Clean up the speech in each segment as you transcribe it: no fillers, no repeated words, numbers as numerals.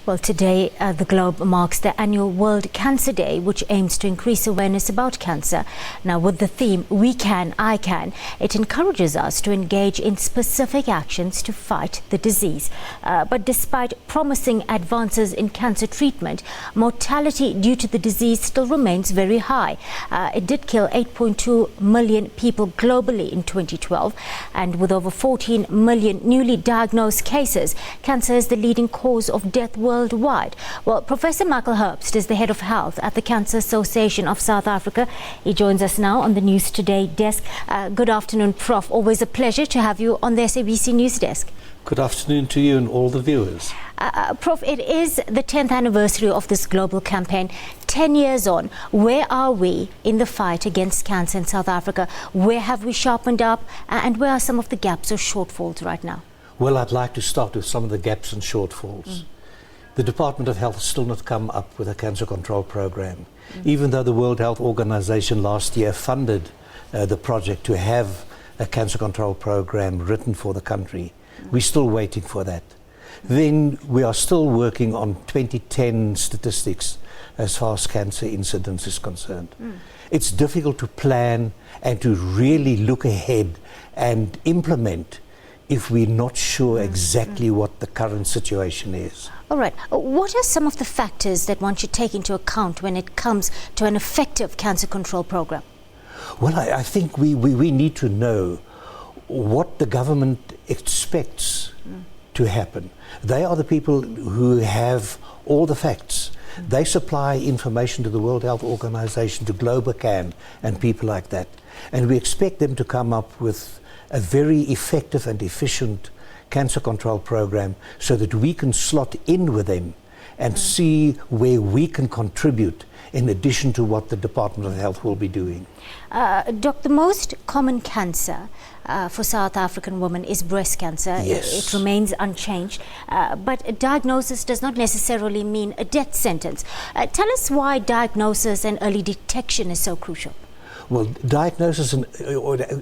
Well, today the globe marks the annual World Cancer Day, which aims to increase awareness about cancer. Now, with the theme, We Can, I Can, it encourages us to engage in specific actions to fight the disease. But despite promising advances in cancer treatment, mortality due to the disease still remains very high. It did kill 8.2 million people globally in 2012, and with over 14 million newly diagnosed cases, cancer is the leading cause of death worldwide. Well, Professor Michael Herbst is the head of health at the Cancer Association of South Africa. He joins us now on the News Today desk. Good afternoon, Prof. Always a pleasure to have you on the SABC News desk. Good afternoon to you and all the viewers. Prof, it is the 10th anniversary of this global campaign. 10 years on, where are we in the fight against cancer in South Africa? Where have we sharpened up, and where are some of the gaps or shortfalls right now? Well, I'd like to start with some of the gaps and shortfalls. The Department of Health has still not come up with a cancer control program. Even though the World Health Organization last year funded the project to have a cancer control program written for the country, we're still waiting for that. Then we are still working on 2010 statistics as far as cancer incidence is concerned. It's difficult to plan and to really look ahead and implement if we're not sure exactly what the current situation is. All right. What are some of the factors that one should take into account when it comes to an effective cancer control program? Well, I think we need to know what the government expects to happen. They are the people who have all the facts. They supply information to the World Health Organization, to Globocan and people like that. And we expect them to come up with a very effective and efficient cancer control program so that we can slot in with them and see where we can contribute in addition to what the Department of Health will be doing. Doc, the most common cancer for South African women is breast cancer. Yes. It remains unchanged, but a diagnosis does not necessarily mean a death sentence. Tell us why diagnosis and early detection is so crucial. Well, diagnosis and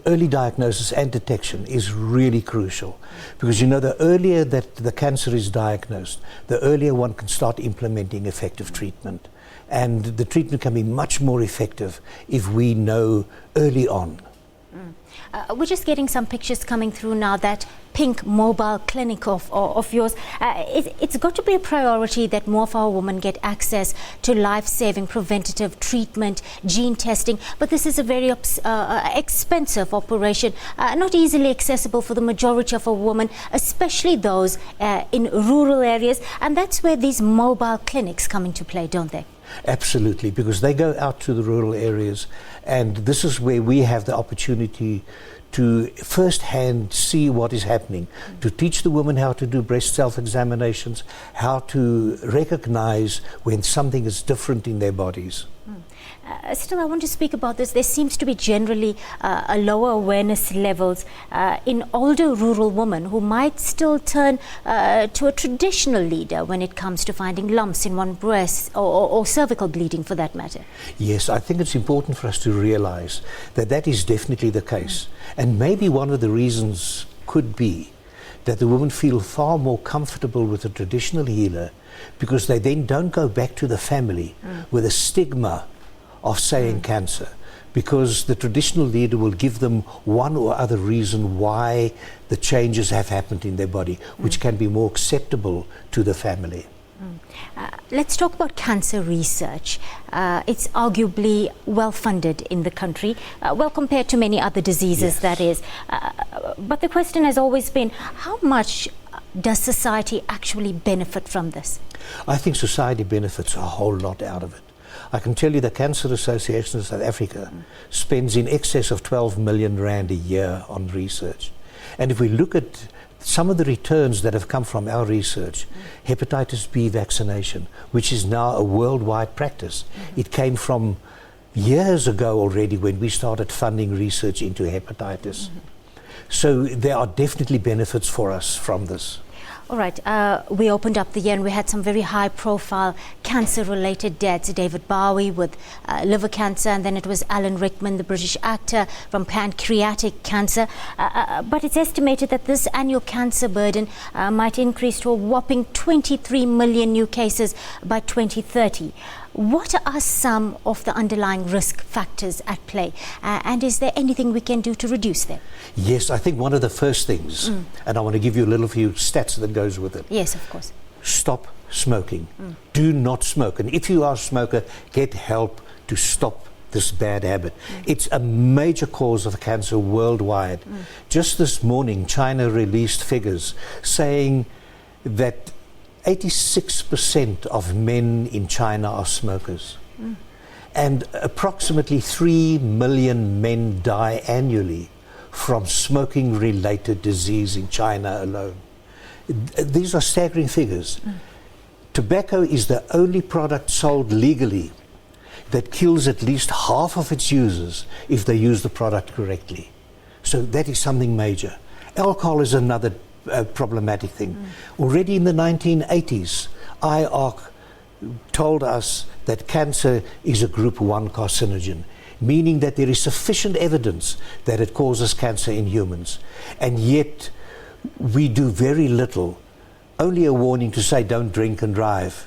early diagnosis and detection is really crucial, because you know, the earlier that the cancer is diagnosed, the earlier one can start implementing effective treatment, and the treatment can be much more effective if we know early on. We're just getting some pictures coming through now, that pink mobile clinic of yours. It's got to be a priority that more of our women get access to life-saving preventative treatment, gene testing, but this is a very expensive operation, not easily accessible for the majority of our women, especially those in rural areas, and that's where these mobile clinics come into play, don't they? Absolutely, because they go out to the rural areas, and this is where we have the opportunity to first-hand see what is happening, to teach the women how to do breast self-examinations, how to recognize when something is different in their bodies. Still, I want to speak about this. There seems to be generally a lower awareness levels in older rural women who might still turn to a traditional leader when it comes to finding lumps in one breast or cervical bleeding for that matter. Yes, I think it's important for us to realize that that is definitely the case. And maybe one of the reasons could be that the women feel far more comfortable with a traditional healer, because they then don't go back to the family with a stigma of saying cancer, because the traditional leader will give them one or other reason why the changes have happened in their body, which can be more acceptable to the family. Let's talk about cancer research. It's arguably well funded in the country, well compared to many other diseases, that is. But the question has always been, how much does society actually benefit from this? I think society benefits a whole lot out of it. I can tell you the Cancer Association of South Africa spends in excess of 12 million rand a year on research. And if we look at some of the returns that have come from our research, hepatitis B vaccination, which is now a worldwide practice, it came from years ago already when we started funding research into hepatitis. So there are definitely benefits for us from this. All right, we opened up the year and we had some very high-profile cancer-related deaths. David Bowie with liver cancer, and then it was Alan Rickman, the British actor, from pancreatic cancer. But it's estimated that this annual cancer burden might increase to a whopping 23 million new cases by 2030. What are some of the underlying risk factors at play? And is there anything we can do to reduce them? Yes, I think one of the first things, and I want to give you a little few stats that goes with it. Yes, of course. Stop smoking. Do not smoke. And if you are a smoker, get help to stop this bad habit. It's a major cause of cancer worldwide. Just this morning, China released figures saying that 86% of men in China are smokers. And approximately 3 million men die annually from smoking-related disease in China alone. These are staggering figures. Tobacco is the only product sold legally that kills at least half of its users if they use the product correctly. So that is something major. Alcohol is another problematic thing. Already in the 1980s, IARC told us that cancer is a group 1 carcinogen, meaning that there is sufficient evidence that it causes cancer in humans. And yet we do very little, only a warning to say don't drink and drive.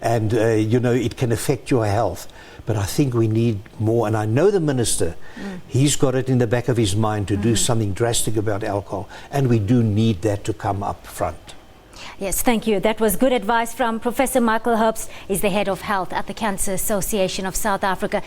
And, you know, it can affect your health. But I think we need more. And I know the minister, he's got it in the back of his mind to do something drastic about alcohol. And we do need that to come up front. Yes, thank you. That was good advice from Professor Michael Herbst. He's the head of health at the Cancer Association of South Africa.